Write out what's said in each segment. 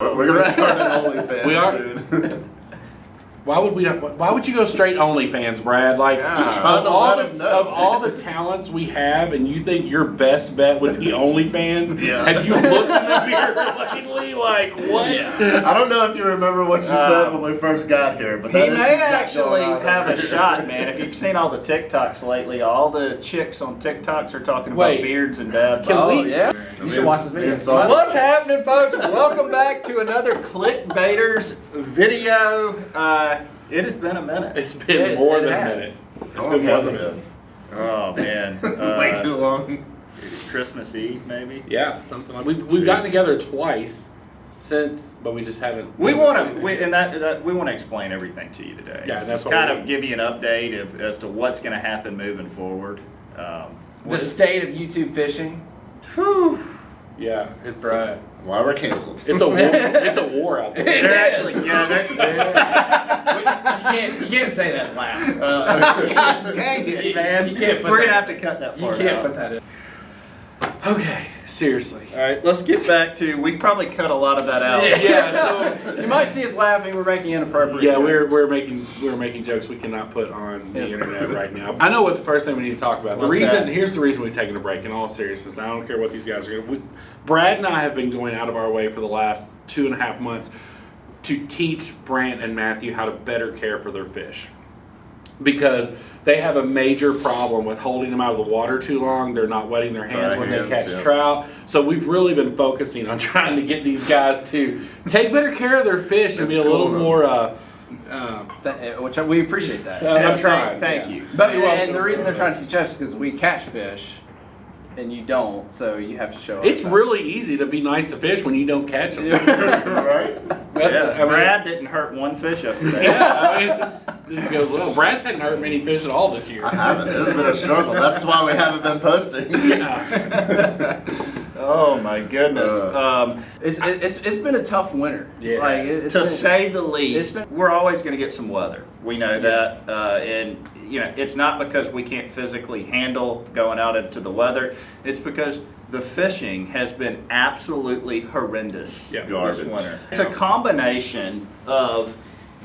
We're gonna start an OnlyFans We are. soon. Why would we? Why would you go straight OnlyFans, Brad? Like Just trying to let him know, of all the talents we have, and you think your best bet would be OnlyFans? Yeah. Have you looked in the mirror lately? Like what? Yeah. I don't know if you remember what you said when we first got here, but He that is may what's actually going on have over a here. shot, man. If you've seen all the TikToks lately, all the chicks on TikToks are talking about Wait. beards and dad Can bods. we- Yeah. I You mean, should watch this me video. and Saul- What's happening, folks? Welcome back to another Clickbaiters video. It has been a minute. It's been more than a has. minute. How long has it been? Oh man, Way too long. Christmas Eve maybe. Yeah, something like we've gotten together twice since, but we just haven't. We want to, we want to explain everything to you today. Yeah, that's Just what kind we- of give you an update as to what's going to happen moving forward. The state of YouTube fishing. Whew. Yeah, it's Right. Why we're canceled. it's a war. It's a war out there. They're actually, You can't say that loud. God dang it, man. You can't put We're that- gonna have to cut that You part can't out. put that in. Okay, seriously. All right, let's get back to. We probably cut a lot of that out. Yeah, so You might see us laughing. We're making inappropriate. yeah, jokes. we're making jokes we cannot put on the internet right now. I know what the first thing we need to talk about. What's that? Here's the reason we've taken a break. In all seriousness, I don't care what these guys are going to. Brad and I have been going out of our way for the last 2.5 months to teach Brant and Matthew how to better care for their fish, because they have a major problem with holding them out of the water too long. They're not wetting their hands Dry when hands, they catch yeah. trout. So we've really been focusing on trying to get these guys to take better care of their fish and be a It's little cool, more. Which we appreciate that. I'm trying. Thank you. But You're welcome. and the reason they're trying to teach us is because we catch fish, and you don't, so you have to show us. It's that. really easy to be nice to fish when you don't catch them. Right? Yeah, Brad didn't hurt one fish yesterday. Yeah, I mean, it goes well. Brad hadn't hurt many fish at all this year. I haven't. It's been a struggle. That's why we haven't been posting. Yeah. Oh my goodness. It's been a tough winter. Yeah. Like it's To been- say the least, it's been- we're always going to get some weather. We know that, and you know it's not because we can't physically handle going out into the weather. It's because the fishing has been absolutely horrendous Yeah. this Garbage. winter. It's a combination of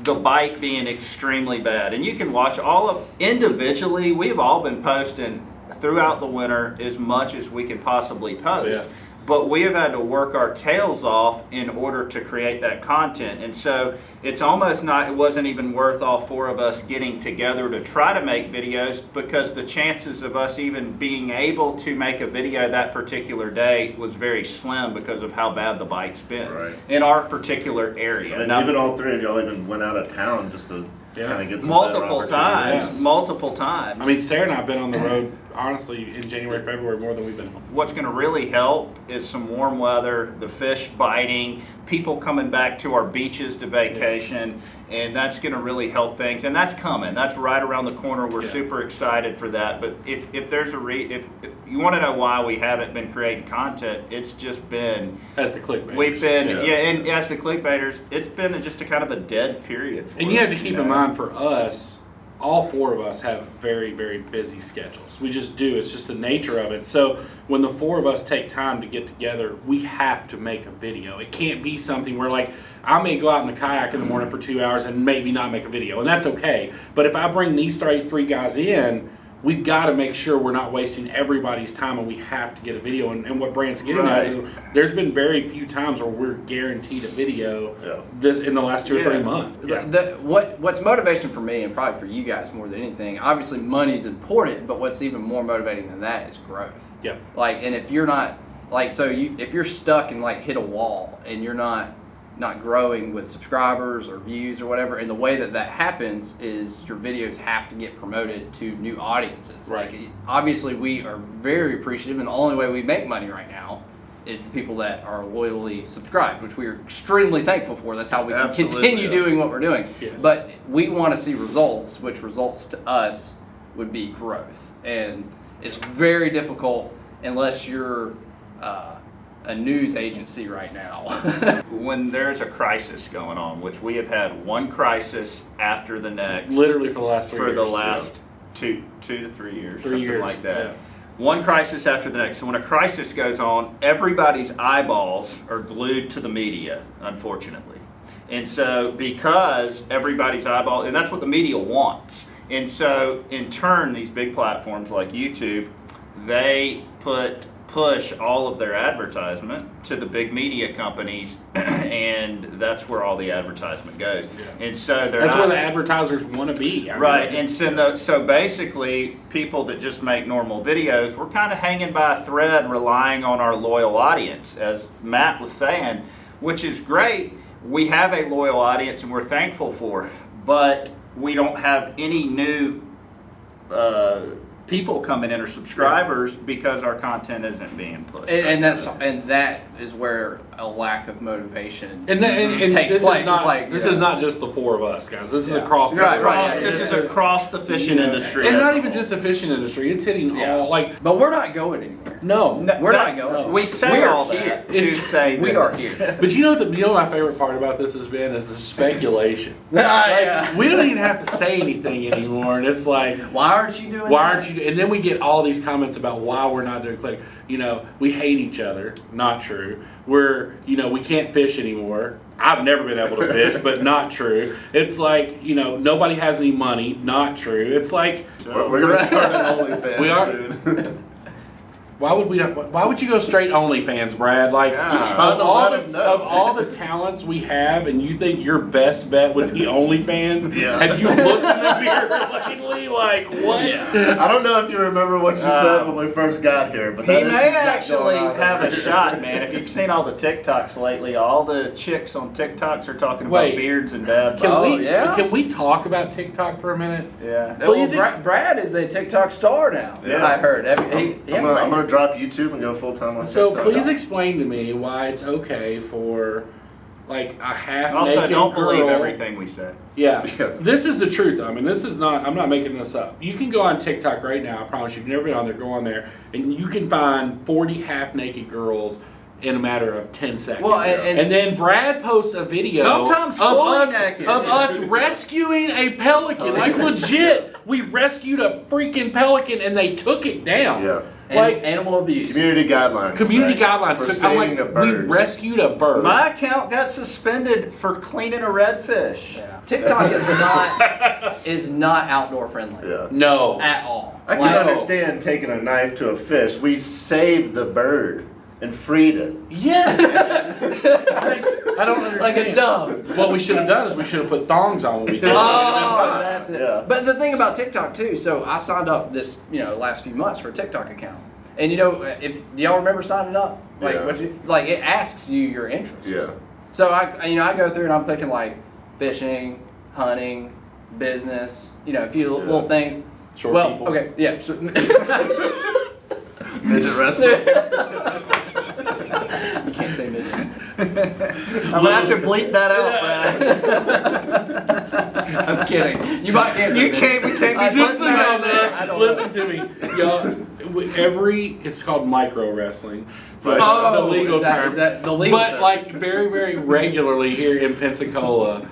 the bite being extremely bad, and you can watch all of individually. We've all been posting throughout the winter as much as we can possibly post. Yeah. But we have had to work our tails off in order to create that content. And so it's almost not, it wasn't even worth all four of us getting together to try to make videos, because the chances of us even being able to make a video that particular day was very slim because of how bad the bite's been Right. in our particular area. And Now, even all three of y'all even went out of town just to Yeah. kind of get some multiple better times, opportunities. multiple times. I mean, Sarah and I have been on the road, honestly, in January, February, more than we've been home. What's going to really help is some warm weather, the fish biting, people coming back to our beaches to vacation, and that's going to really help things. And that's coming. That's right around the corner. We're Yeah. super excited for that. But if there's a if you want to know why we haven't been creating content, it's just been As the clickbait. we've been Yeah. and as the clickbaiters, it's been just a kind of a dead period. For And you have us, to keep know? in mind, for us, all four of us have very, very busy schedules. We just do. It's just the nature of it. So when the four of us take time to get together, we have to make a video. It can't be something where, like, I may go out in the kayak in the morning for 2 hours and maybe not make a video, and that's okay. But if I bring these three guys in, we've got to make sure we're not wasting everybody's time, and we have to get a video. And what Brant's getting at is there's been very few times where we're guaranteed a video Yeah. this in the last 2 or 3 Yeah. months. What's motivation for me, and probably for you guys more than anything, obviously money's important, but what's even more motivating than that is growth. Yep. Like, and if you're not, like, so if you're stuck and like hit a wall and you're not growing with subscribers or views or whatever, and the way that happens is your videos have to get promoted to new audiences. Right. Like, obviously we are very appreciative, and the only way we make money right now is the people that are loyally subscribed, which we are extremely thankful for. That's how we can Absolutely, continue yeah. doing what we're doing. Yes. But we want to see results, which results to us would be growth. And it's very difficult unless you're a news agency right now. When there's a crisis going on, which we have had one crisis after the next, Literally for the last 3 for years. the last 2 to 3 years, 3 something years, like that. one crisis after the next. So when a crisis goes on, everybody's eyeballs are glued to the media, unfortunately. And so because everybody's eyeball, and that's what the media wants. And so in turn, these big platforms like YouTube, they push all of their advertisement to the big media companies, and that's where all the advertisement goes. Yeah. And so they're That's not, where the advertisers want to be. I mean, right, it's- and so basically, people that just make normal videos, we're kind of hanging by a thread, relying on our loyal audience, as Matt was saying, which is great. We have a loyal audience, and we're thankful for, but we don't have any new people coming in or subscribers because our content isn't being pushed. And that is where a lack of motivation And takes this place. is not It's like, this yeah. is not just the four of us, guys. This is Yeah. across the Right, board. right, yeah, This is yeah. across the fishing industry. and as not a even whole. just the fishing industry. It's hitting Yeah. all like But we're not going anywhere. no. No, We're that- not going. We say We are all here. that to It's- say we are this. here. But you know my favorite part about this has been is the speculation. Yeah. We don't even have to say anything anymore, and it's like, Why aren't you doing why that? aren't you? And then we get all these comments about why we're not doing click. You know, we hate each other. Not true. We can't fish anymore. I've never been able to fish, but not true. It's like, nobody has any money. Not true. It's like, We're gonna start an OnlyFans We are- soon. why would you go straight OnlyFans, Brad? Like, Yeah. of, Just trying to all let 'em the, know. of all the talents we have, and you think your best bet would be OnlyFans? Yeah. Have you looked in the mirror lately? Like, what? I don't know if you remember what you said when we first got here, but He that is may not actually going on have over a here. shot, man. If you've seen all the TikToks lately, all the chicks on TikToks are talking about Wait. beards and dad Can bods. yeah? can we talk about TikTok for a minute? Yeah. Well, Please Brad is a TikTok star now. Yeah. I heard. I'm gonna drop YouTube and go full time on So TikTok. please explain to me why it's okay for like a half Also, naked don't girl. believe everything we say. Yeah. Yeah. This is the truth. I mean, I'm not making this up. You can go on TikTok right now. I promise you've never been on there. Go on there and you can find 40 half naked girls in a matter of 10 seconds. Well, and- and then Brad posts a video Sometimes of fully us, naked. of us rescuing a pelican. Like legit, we rescued a freaking pelican and they took it down. Yeah. Like animal abuse. Community guidelines. community right? guidelines. For So I'm saving a like, bird. we rescued a bird. My account got suspended for cleaning a redfish. Yeah. TikTok is not outdoor friendly Yeah. No. at all. I can Like, understand taking a knife to a fish. We saved the bird and freed it. Yes. I don't understand. like a dove. What we should have done is we should have put thongs on when we did it. Oh, that's it. Yeah. But the thing about TikTok too, so I signed up this, last few months for a TikTok account. And if do y'all remember signing up? Like Yeah. it asks you your interests. Yeah. So I go through and I'm clicking like fishing, hunting, business, a few Yeah. little things. Short well, people. okay, yeah. So, Midget wrestling. you can't say midget. I'm gonna have to bleep that out, Brad. I'm kidding. You might can't. You can't. We can't be Just so putting that y'all out there. I know, don't listen to me, y'all. It's called micro wrestling, but Oh, the legal is that- term. is that the legal but term? like very, very regularly here in Pensacola,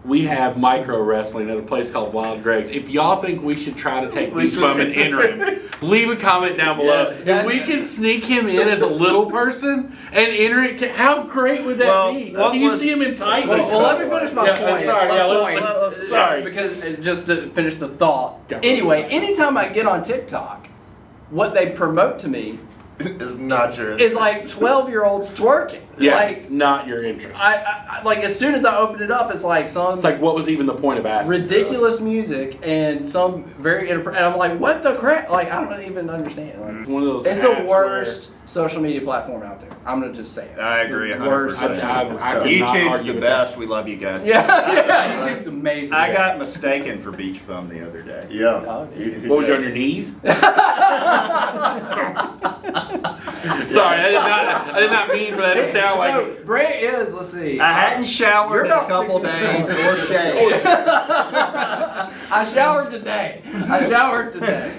we have micro wrestling at a place called Wild Greg's. If y'all think we should try to take We Beach Bum should. and enter him, leave a comment down below. Yes. If we can sneak him in as a little person and enter it, how great would that Well, be? what Can you was- see him in tights? Well, let me finish my Yeah, point. sorry, My yeah, let's- point. sorry. Because just to finish the thought. Yeah, Anyway, sorry. anytime I get on TikTok, what they promote to me Is not your is like 12-year-olds twerking. Yeah, Like it's not your interest. I like as soon as I open it up, it's like some It's like, what was even the point of asking? ridiculous music and some very and I'm like, what the crap? Like I don't even understand. Like, It's one of those. it's apps the worst social media platform out there. I'm gonna just say it. I It's the agree 100%. worst. I It's could not YouTube's argue the with best. We love you guys. Yeah, YouTube's amazing. I got mistaken for Beach Bum the other day. Yeah. Oh, He What was you did. on your knees? Sorry, I did not mean for that to sound like. So Brett is. Let's see. I hadn't showered You're in a about couple 6 days feet or shaved. I showered today.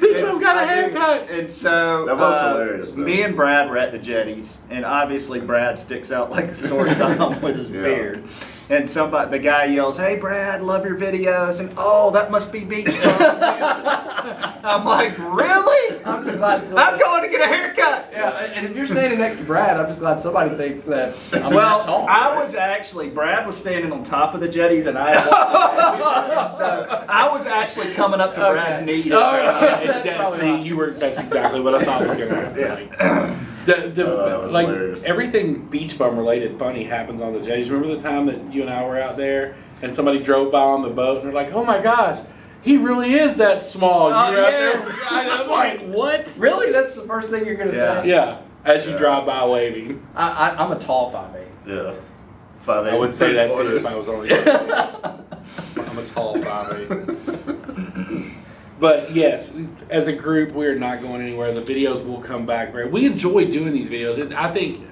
Bitch, I've got a haircut. And so That was hilarious, though. me and Brad were at the Jetties, and obviously Brad sticks out like a sore thumb with his Yeah. beard. and the guy yells, "Hey Brad, love your videos," and oh, that must be Beach Bum. I'm like, really? I'm just glad. I'm going to get a haircut. Yeah, and if you're standing next to Brad, I'm just glad somebody thinks that I'm Well, that tall. Brad was standing on top of the jetties and I was so I was actually coming up to Okay. Brad's knee. All right. That's Yeah, probably see, not. that's exactly what I thought was gonna happen. Yeah. The that was like hilarious. everything beach bum related funny happens on the jetties. Remember the time that you and I were out there and somebody drove by on the boat and they're like, "Oh my gosh, he really is that small." You were out there. And I'm like, "What?" Really? That's the first thing you're gonna say? Yeah, as you drive by waving. I'm a tall 5'8". Yeah. 5'8". I would say that too if 3/4. I was only. I'm a tall 5'8". But yes, as a group, we're not going anywhere. The videos will come back. We enjoy doing these videos. I think,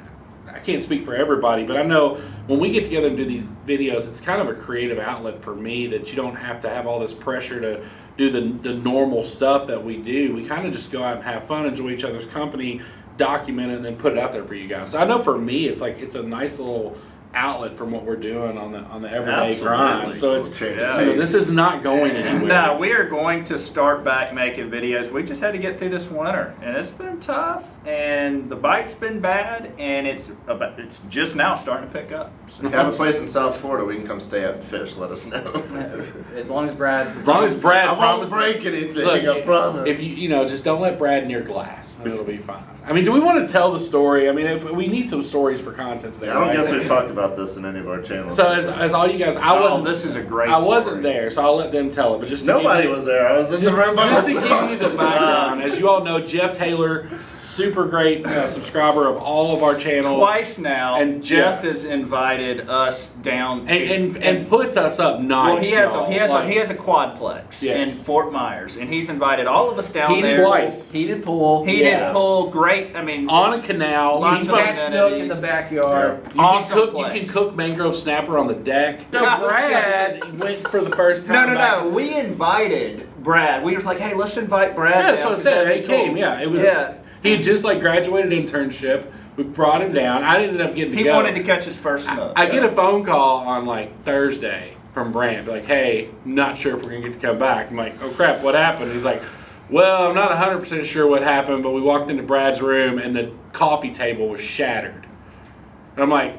I can't speak for everybody, but I know when we get together and do these videos, it's kind of a creative outlet for me that you don't have to have all this pressure to do the normal stuff that we do. We kind of just go out and have fun, enjoy each other's company, document it, and then put it out there for you guys. So I know for me, it's a nice little outlet from what we're doing on the everyday Absolutely. grind. So it's Change Yeah. the pace. this is not going anywhere. No, we are going to start back making videos. We just had to get through this winter, and it's been tough, and the bite's been bad, and it's just now starting to pick up. So. We have a place in South Florida we can come stay at and fish. Let us know. As long as Brad. As long as Brad I won't promises. break anything, Look, I promise. If you just don't let Brad near glass, and it'll be fine. I mean, do we want to tell the story? I mean, if we need some stories for content today. I don't right? guess we've talked about this in any of our channels. So as all you guys, This is a great. I wasn't story. there, so I'll let them tell it. But just to Nobody give you, was there. I was in the room by just to myself. give you the background, as you all know, Jeff Taylor, super great subscriber of all of our channels, Twice now, And- and Jeff has invited us down to and puts us up nice. well, he has y'all. he has Like, he has a quadplex in Yes. Fort Myers, and he's invited all of us down Heated there. twice. Heated pool. Heated pool, great. I mean, on a canal. Lots You of can catch snook in the amenities. backyard. You Awesome can cook. place. You can cook mangrove snapper on the deck. So Yeah, Brad went for the first time. no. We invited Brad. We were like, hey, let's invite Brad. Yeah, that's down, what I 'cause said. that'd He be cool. came. Yeah, it was. Yeah. He had just graduated internship. We brought him down. I ended up getting to He go. wanted to catch his first snook. I get a phone call on Thursday from Brand, hey, not sure if we're gonna get to come back. I'm like, oh crap, what happened? He's like, well, I'm not 100% sure what happened, but we walked into Brad's room and the coffee table was shattered. And I'm like,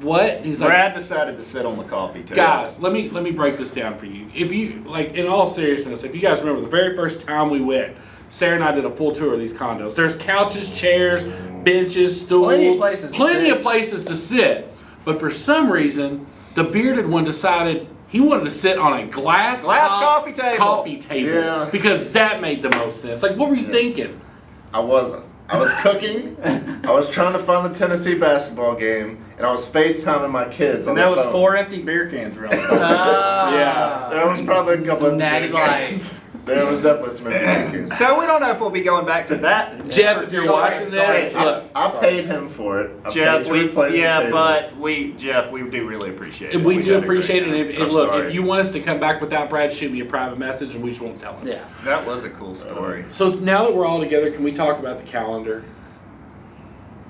what? He's like, Brad decided to sit on the coffee table. guys, let me break this down for you. If you in all seriousness, if you guys remember the very first time we went, Sarah and I did a full tour of these condos. There's couches, chairs, benches, stools, Plenty of places to plenty sit. of places to sit. But for some reason, the bearded one decided he wanted to sit on a glass top coffee table. Yeah. because that made the most sense. What were you thinking? I wasn't. I was cooking. I was trying to find the Tennessee basketball game, and I was FaceTiming my kids on And that the was phone. 4 empty beer cans around the Yeah. There was probably a couple Some of natty beer cans. There was definitely some empty beer cans. So we don't know if we'll be going back to that. Jeff, if you're Sorry, watching sorry. this, look. I paid him for it. I Jeff, paid to replace the table. Jeff, we do really appreciate it. We do did a appreciate it. great And job. if, I'm look, sorry. if you want us to come back without Brad, shoot me a private message and we just won't tell him. Yeah. That was a cool story. So now that we're all together, can we talk about the calendar?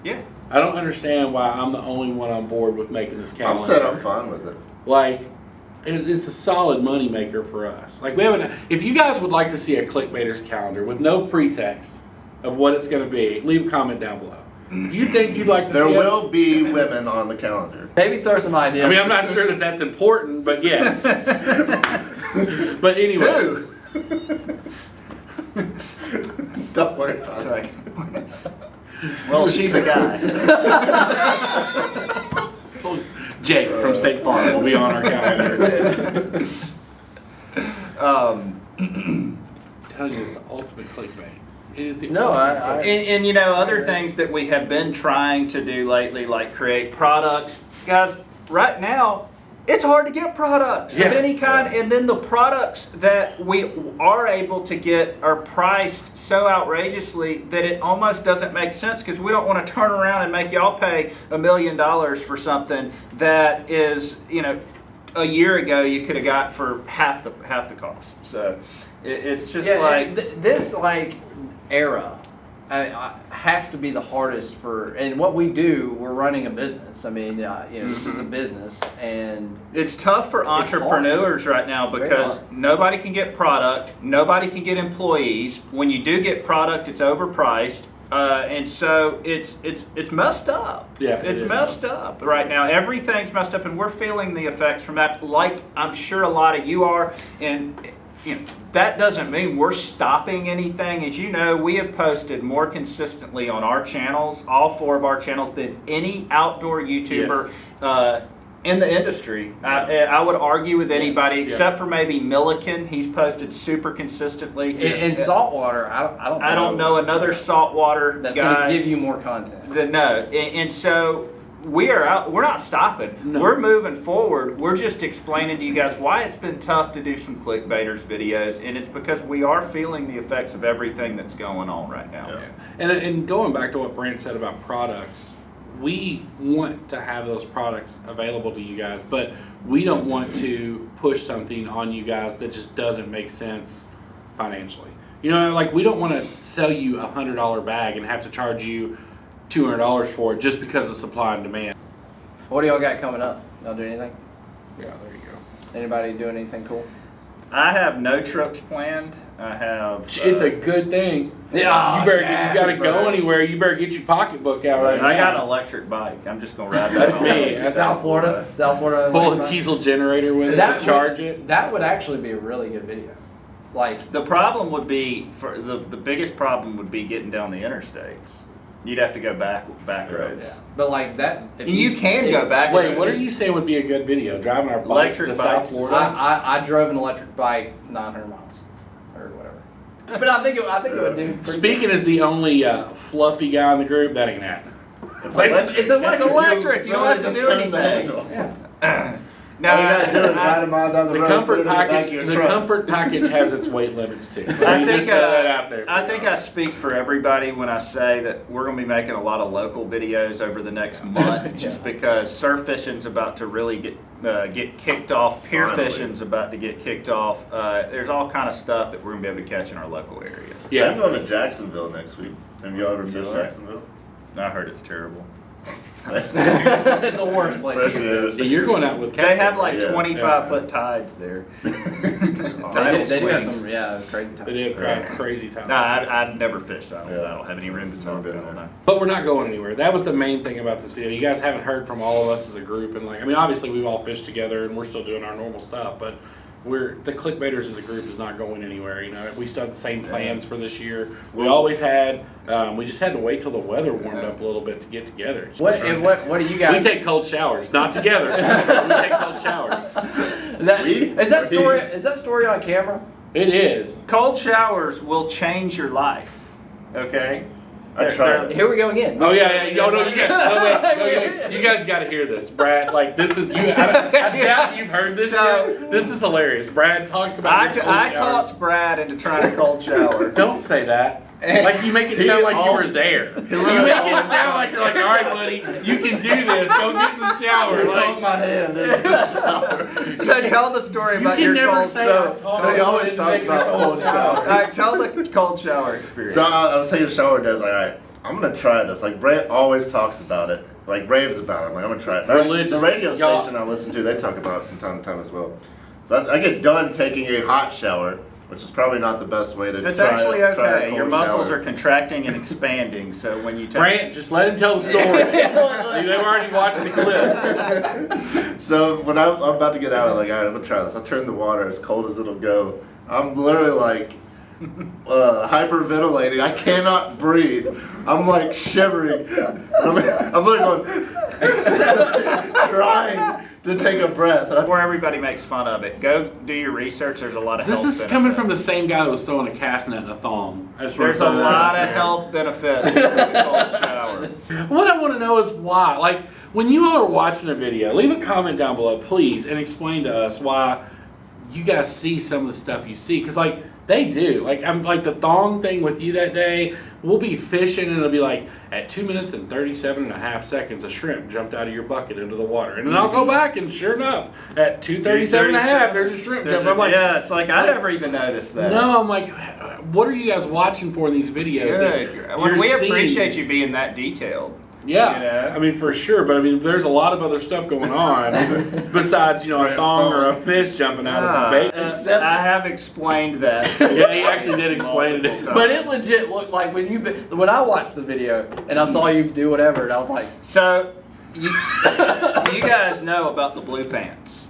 Yeah. I don't understand why I'm the only one on board with making this I'm calendar. said I'm fine with it. It's a solid money maker for us. We haven't. If you guys would like to see a Clickbaiters calendar with no pretext of what it's going to be, leave a comment down below. If you think you'd like to There see will be women on the calendar. Maybe throw some ideas. I mean, I'm not sure that that's important, but yes. But anyway, Don't worry about It's it. like, well, she's a guy. so- Jake from State Farm will be on our calendar. Um, Telling you, it's the ultimate clickbait. It is the No, ultimate and other things that we have been trying to do lately, like create products. Guys, right now, it's hard to get products Yeah. of any kind, and then the products that we are able to get are priced so outrageously that it almost doesn't make sense, because we don't want to turn around and make y'all pay $1 million for something that is, a year ago you could have got for half the cost. So it's just Yeah, like this era has to be the hardest for, and what we do, we're running a business. I mean, this is a business, and It's tough for hard. entrepreneurs right now It's very because hard. nobody can get product, nobody can get employees. When you do get product, it's overpriced, and so it's messed up. Yeah, it it's is. messed up right now. Everything's messed up, and we're feeling the effects from that. Like I'm sure a lot of you are, and. That doesn't mean we're stopping anything. As you know, we have posted more consistently on our channels, all 4 of our channels, than any outdoor YouTuber in the industry. I would argue with anybody except for maybe Milliken. He's posted super consistently. in saltwater, I don't know another saltwater that's guy. going to give you more content. No, and so we are out. We're not stopping. No. We're moving forward. We're just explaining to you guys why it's been tough to do some clickbaiters videos, and it's because we are feeling the effects of everything that's going on right now. Yeah. And going back to what Brant said about products, we want to have those products available to you guys, but we don't want to push something on you guys that just doesn't make sense financially. You know, like we don't want to sell you a $100 bag and have to charge you $200 for it just because of supply and demand. What do y'all got coming up? Y'all do anything? Yeah, there you go. Anybody doing anything cool? I have no trips planned. I have. It's a good thing. Yeah, you better gas, you gotta go bro. anywhere. You better get your pocketbook out right now. I got an electric bike. I'm just gonna ride that. That's all me. day. That's South Florida. Pull a diesel generator with it, That charge it. That would actually be a really good video. Like, The problem would be for the biggest problem would be getting down the interstates. You'd have to go back roads. yeah. But like that, if And you can go back. Wait, what are you saying would be a good video? Driving our bikes Electric to bikes South to Florida? I drove an electric bike 900 miles or whatever. But I think it would do. pretty Speaking as the only fluffy guy in the group, that ain't happening. It's Like, electric. it's electric. It's electric. You don't have to Literally do just turn the anything. handle. good. No, All you gotta do is ride them on down the The road. comfort put it in the back of package, your the truck. comfort package has its weight limits too. I Let me think just throw that out there. I think I speak for everybody when I say that we're going to be making a lot of local videos over the next month, just because surf fishing's about to really get kicked off. Pier Finally. fishing's about to get kicked off. There's all kind of stuff that we're going to be able to catch in our local area. I'm Yeah. going to Jacksonville next week. Have you all ever fished Really? Jacksonville? I heard it's terrible. It's the worst place. Appreciate Yeah, it. you're going out with They Captain, have like Yeah. 25-foot tides there. They do have some crazy times. They do have crazy times. No, I've never fished. I Yeah. don't have any room to talk. Never I been don't there. know. But we're not going anywhere. That was the main thing about this video. You guys haven't heard from all of us as a group, and like, I mean, obviously we've all fished together and we're still doing our normal stuff, but the Clickbaiters as a group is not going anywhere. You know, we still have the same plans for this year. We always had. We just had to wait till the weather warmed up a little bit to get together. What do you We guys? take cold showers, not together. We take cold showers. Is that story on camera? It is. Cold showers will change your life. Okay. I tried it. Here we go again. Oh yeah. Oh no, you got. No, wait. You guys got to hear this, Brad. Like this is you. I doubt you've heard this So- yet. This is hilarious, Brad. Talk about your cold I showers. talked Brad into trying a cold shower. Don't say that. Like you make it sound like you were there. You make it sound like you're like, all right, buddy, you can do this. Go get in the shower. Hold Like my hand. in the shower. So tell the story you about can your never cold say. shower. I taught so he you always to talks make about a cold showers. All right, tell the cold shower experience. So I was taking a shower today. I was like, all right, I'm gonna try this. Like Brant always talks about it, like raves about it. I'm like, I'm gonna try it. Religious. The radio Y'all- station I listen to, they talk about it from time to time as well. So I get done taking a hot shower, which is probably not the best way to It's try actually try a okay. cold Your muscles shower. are contracting and expanding, so when you take Brant, just let him tell the story. They've already watched the clip. So when I'm about to get out, I'm like, all right, I'm gonna try this. I turn the water as cold as it'll go. I'm literally like hyperventilating. I cannot breathe. I'm like shivering. I'm literally going, trying to take a breath. before everybody makes fun of it, go do your research. There's a lot of This health is coming from the benefits. same guy that was throwing a cast net and a thong. I just wanna There's a throw that out lot of there. health benefits to the cold shower. What I want to know is why. Like, when you all are watching a video, leave a comment down below, please, and explain to us why you guys see some of the stuff you see. Because, like, They do. Like I'm like the thong thing with you that day. We'll be fishing and it'll be like at 2 minutes and 37.5 seconds, a shrimp jumped out of your bucket into the water, and then I'll go back and sure enough, at 2:37.5, there's a shrimp jumping. I'm like, yeah, it's like I never even noticed that. no, I'm like, what are you guys watching for in these videos? Good. that Well, you're we seeing? appreciate you being that detailed. Yeah, You know? I mean for sure, but I mean there's a lot of other stuff going on besides a Right, thong or a thong. fish jumping out of the bait. I have explained that. Yeah, he actually did explain it. Multiple But times. it legit looked like when I watched the video and I saw you do whatever, and I was like, So, you guys know about the blue pants.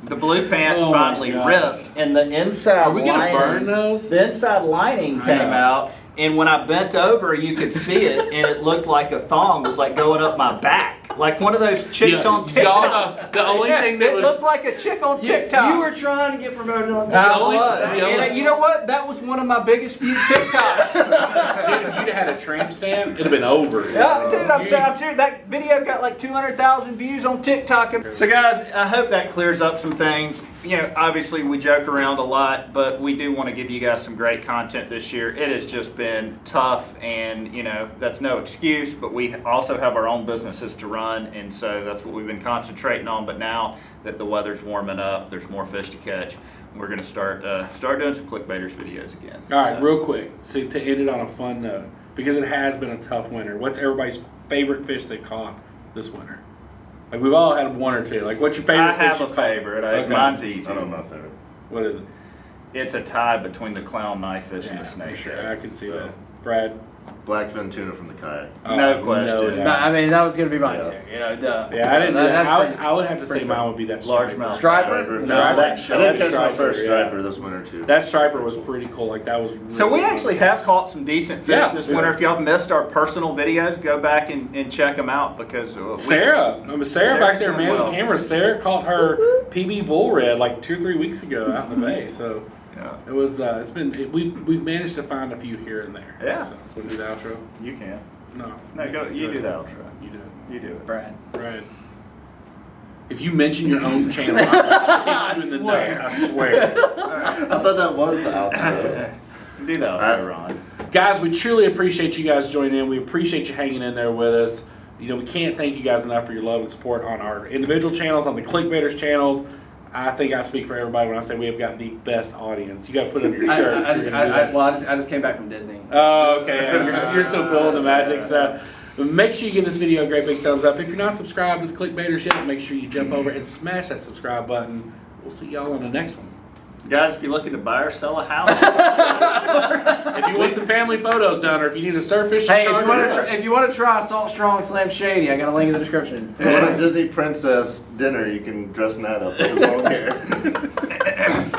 The blue pants Oh my finally gosh. ripped, and the inside Are we gonna lining, burn those? The inside lining I came know. out, and when I bent over, you could see it, and it looked like a thong was like going up my back, like one of those chicks on TikTok. Y'all, the only thing that It was looked like a chick on TikTok. you were trying to get promoted on I TikTok. only- was. the only- And you know what? That was one of my biggest viewed TikToks. dude, if you'd had a tramp stamp, it'd have been over. Yeah, dude, I'm You- serious. That video got like 200,000 views on TikTok. So, guys, I hope that clears up some things. You know, obviously we joke around a lot, but we do want to give you guys some great content this year. It has just been tough, and you know that's no excuse. But we also have our own businesses to run, and so that's what we've been concentrating on. But now that the weather's warming up, there's more fish to catch. We're gonna start doing some clickbaiters videos again. All right, So- real quick, so to end it on a fun note, because it has been a tough winter. What's everybody's favorite fish they caught this winter? Like we've all had one or two. Like what's your favorite I fish have you a caught? favorite. Okay. Mine's I easy. don't know my favorite. What is it? It's a tie between the clown knifefish and Yeah, the for snake. sure. I can see that. Brad? Blackfin tuna from the kayak. No question. doubt. No, I mean, that was going to be mine Yeah. too. You know, duh. Yeah, I didn't. That's I, pretty- I would have to say pretty mine would be that Largemouth. Striper? Striper. No, I that didn't catch my striper, first yeah. striper this winter too. That striper was pretty cool. Like that was. So we really actually fun. have caught some decent fish Yeah, this yeah. winter. If y'all have missed our personal videos, go back and check them out because Sarah back Sarah's there, doing man, well. on camera. Sarah caught her PB bull red like 2 or 3 weeks ago out in the bay. So Yeah, it was. We've managed to find a few here and there. Yeah. So let's do the outro. you can. No. No, go. You do the outro. You do it. You do it. Brad. Right. If you mention your own channel, I'll kick you in the nuts. I swear. I thought that was the outro. Do the outro, Ron. Guys, we truly appreciate you guys joining in. We appreciate you hanging in there with us. You know, we can't thank you guys enough for your love and support on our individual channels, on the Clickbaiters channels. I think I speak for everybody when I say we have got the best audience. You got to put it on your shirt. I if you're gonna do that. just came back from Disney. Oh, okay. You're still feeling the magic. So make sure you give this video a great big thumbs up. If you're not subscribed to the Clickbaiters yet, make sure you jump over and smash that subscribe button. We'll see y'all on the next one. Guys, if you're looking to buy or sell a house, If you want some family photos done, or if you need a surface, Hey, if you want to try Salt Strong Slam Shady, I got a link in the description. If you want a Disney princess dinner, you can dress Nat up with long hair.